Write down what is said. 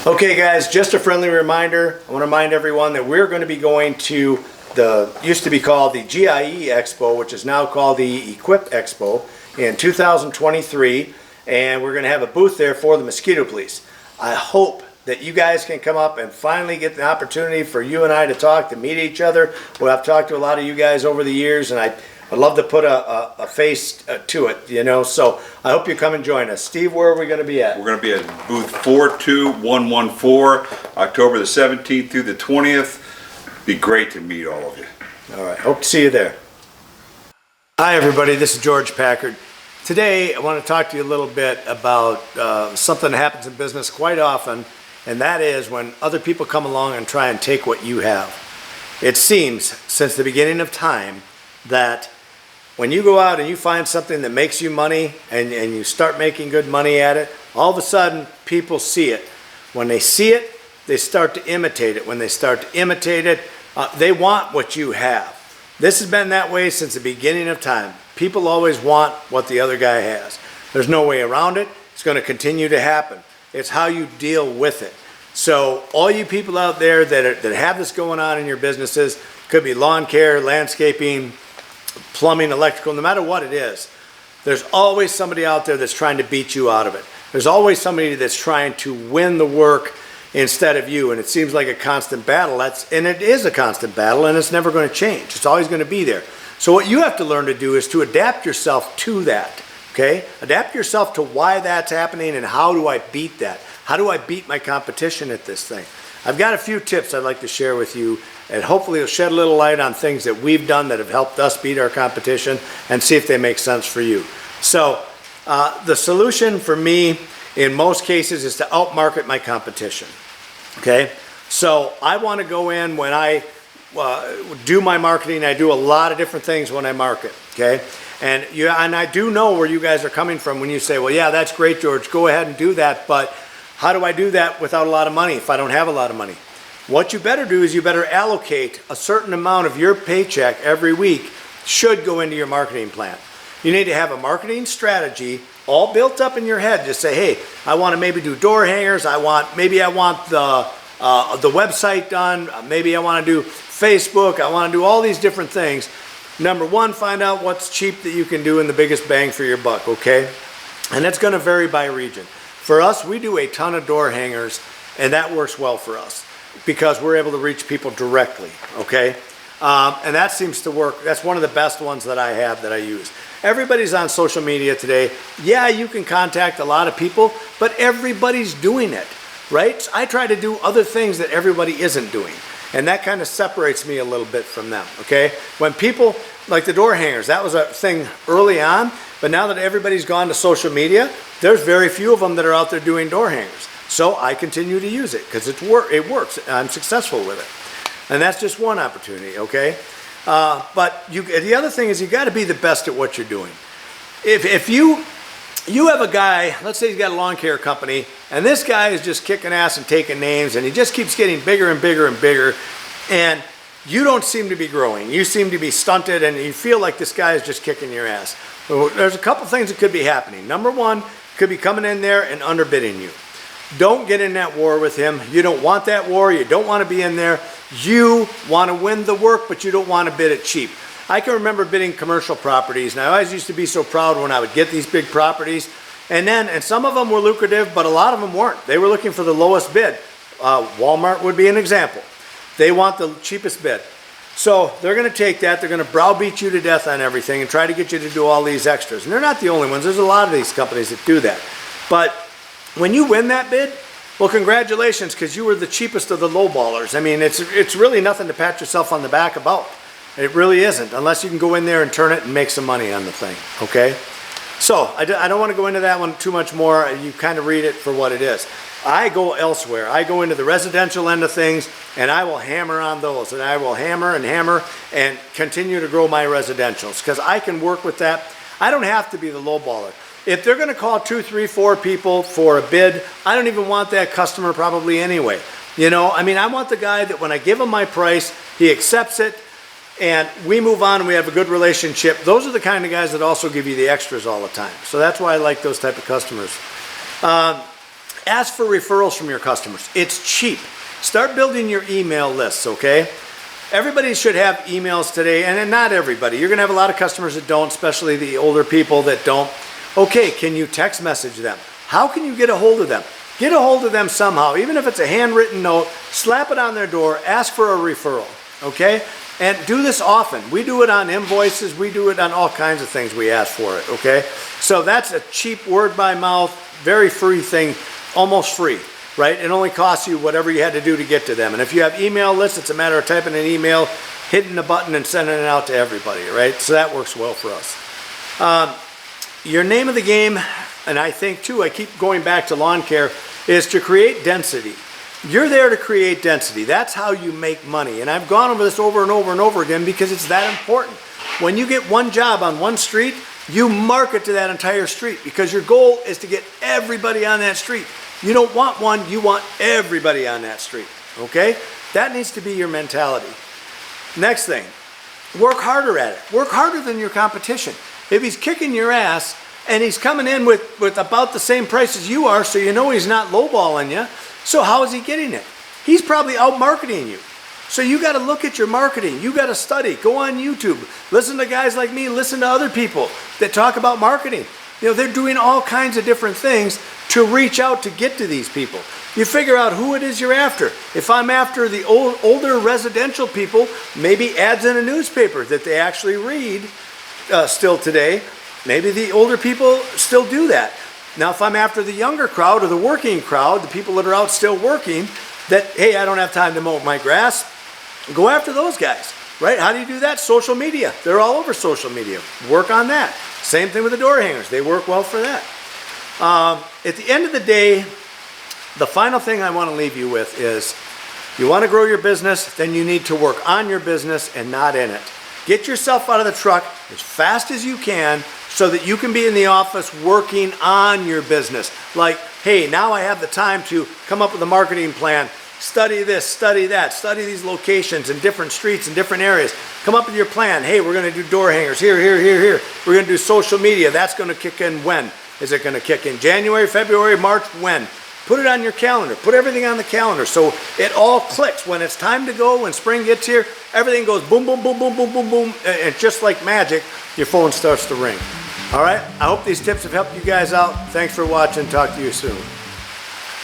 Okay guys, just a friendly reminder. I want to remind everyone that we're going to be going to the, used to be called the GIE Expo, which is now called the Equip Expo in 2023. And we're going to have a booth there for the mosquito police. I hope that you guys can come up and finally get the opportunity for you and I to talk, to meet each other. Well, I've talked to a lot of you guys over the years, and I'd love to put a face to it, you know. So I hope you come and join us. Steve, where are we going to be at? We're going to be at booth 42114, October the 17th through the 20th. Be great to meet all of you. All right, hope to see you there. Hi everybody, this is George Packard. Today I want to talk to you a little bit about something that happens in business quite often, and that is when other people come along and try and take what you have. It seems since the beginning of time that when you go out and you find something that makes you money and you start making good money at it, all of a sudden people see it. When they see it, they start to imitate it. When they start to imitate it, they want what you have. This has been that way since the beginning of time. People always want what the other guy has. There's no way around it. It's going to continue to happen. It's how you deal with it. So all you people out there that have this going on in your businesses, could be lawn care, landscaping, plumbing, electrical, no matter what it is, there's always somebody out there that's trying to beat you out of it. There's always somebody that's trying to win the work instead of you, and it seems like a constant battle. And it is a constant battle, and it's never going to change. It's always going to be there. So what you have to learn to do is to adapt yourself to that, okay? Adapt yourself to why that's happening and how do I beat that? How do I beat my competition at this thing? I've got a few tips I'd like to share with you, and hopefully it'll shed a little light on things that we've done that have helped us beat our competition and see if they make sense for you. So the solution for me in most cases is to outmarket my competition, okay? So I want to go in when I do my marketing. I do a lot of different things when I market, okay? And I do know where you guys are coming from when you say, well, yeah, that's great, George, go ahead and do that, but how do I do that without a lot of money if I don't have a lot of money? What you better do is you better allocate a certain amount of your paycheck every week should go into your marketing plan. You need to have a marketing strategy all built up in your head to say, hey, I want to maybe do door hangers. Maybe I want the website done. Maybe I want to do Facebook. I want to do all these different things. Number one, find out what's cheap that you can do and the biggest bang for your buck, okay? And that's going to vary by region. For us, we do a ton of door hangers, and that works well for us because we're able to reach people directly, okay? And that seems to work. That's one of the best ones that I have that I use. Everybody's on social media today. Yeah, you can contact a lot of people, but everybody's doing it, right? I try to do other things that everybody isn't doing, and that kind of separates me a little bit from them, okay? When people, like the door hangers, that was a thing early on, but now that everybody's gone to social media, there's very few of them that are out there doing door hangers. So I continue to use it because it works. I'm successful with it. And that's just one opportunity, okay? But the other thing is you got to be the best at what you're doing. If you have a guy, let's say he's got a lawn care company, and this guy is just kicking ass and taking names, and he just keeps getting bigger and bigger and bigger, and you don't seem to be growing. You seem to be stunted, and you feel like this guy is just kicking your ass. So there's a couple things that could be happening. Number one, could be coming in there and underbidding you. Don't get in that war with him. You don't want that war. You don't want to be in there. You want to win the work, but you don't want to bid it cheap. I can remember bidding commercial properties, and I always used to be so proud when I would get these big properties. And some of them were lucrative, but a lot of them weren't. They were looking for the lowest bid. Walmart would be an example. They want the cheapest bid. So they're going to take that, they're going to browbeat you to death on everything and try to get you to do all these extras. And they're not the only ones. There's a lot of these companies that do that. But when you win that bid, well, congratulations, because you were the cheapest of the lowballers. I mean, it's really nothing to pat yourself on the back about. It really isn't, unless you can go in there and turn it and make some money on the thing, okay? So I don't want to go into that one too much more. You kind of read it for what it is. I go elsewhere. I go into the residential end of things, and I will hammer on those, and I will hammer and continue to grow my residentials because I can work with that. I don't have to be the lowballer. If they're going to call 2, 3, 4 people for a bid, I don't even want that customer probably anyway. You know, I mean, I want the guy that when I give him my price, he accepts it, and we move on and we have a good relationship. Those are the kind of guys that also give you the extras all the time. So that's why I like those type of customers. Ask for referrals from your customers. It's cheap. Start building your email lists, okay? Everybody should have emails today, and not everybody. You're gonna have a lot of customers that don't, especially the older people that don't. Okay, can you text message them? How can you get a hold of them? Get a hold of them somehow, even if it's a handwritten note, slap it on their door, ask for a referral, okay? And do this often. We do it on invoices, we do it on all kinds of things we ask for it, okay? So that's a cheap word by mouth, very free thing, almost free, right? It only costs you whatever you had to do to get to them. And if you have email lists, it's a matter of typing an email, hitting the button and sending it out to everybody, right? So that works well for us. Your name of the game, and I think too, I keep going back to lawn care, is to create density. You're there to create density. That's how you make money. And I've gone over this over and over and over again because it's that important. When you get one job on one street, you market to that entire street because your goal is to get everybody on that street. You don't want one, you want everybody on that street, okay? That needs to be your mentality. Next thing, work harder at it. Work harder than your competition. If he's kicking your ass and he's coming in with about the same price as you are, so you know he's not lowballing you, so how is he getting it? He's probably out marketing you. So you got to look at your marketing. You got to study. Go on YouTube. Listen to guys like me. Listen to other people that talk about marketing. You know, they're doing all kinds of different things to reach out to get to these people. You figure out who it is you're after. If I'm after the older residential people, maybe ads in a newspaper that they actually read still today. Maybe the older people still do that. Now, if I'm after the younger crowd or the working crowd, the people that are out still working, that, hey, I don't have time to mow my grass, go after those guys, right? How do you do that? Social media. They're all over social media. Work on that. Same thing with the door hangers. They work well for that. At the end of the day, the final thing I want to leave you with is you want to grow your business, then you need to work on your business and not in it. Get yourself out of the truck as fast as you can so that you can be in the office working on your business. Like, hey, now I have the time to come up with a marketing plan, study this, study that, study these locations in different streets and different areas. Come up with your plan. Hey, we're going to do door hangers here, here, here, here. We're going to do social media. That's going to kick in when? Is it going to kick in January, February, March? When? Put it on your calendar. Put everything on the calendar so it all clicks. When it's time to go, when spring gets here, everything goes boom, boom, boom, boom, boom, boom, boom. And just like magic, your phone starts to ring. All right? I hope these tips have helped you guys out. Thanks for watching. Talk to you soon.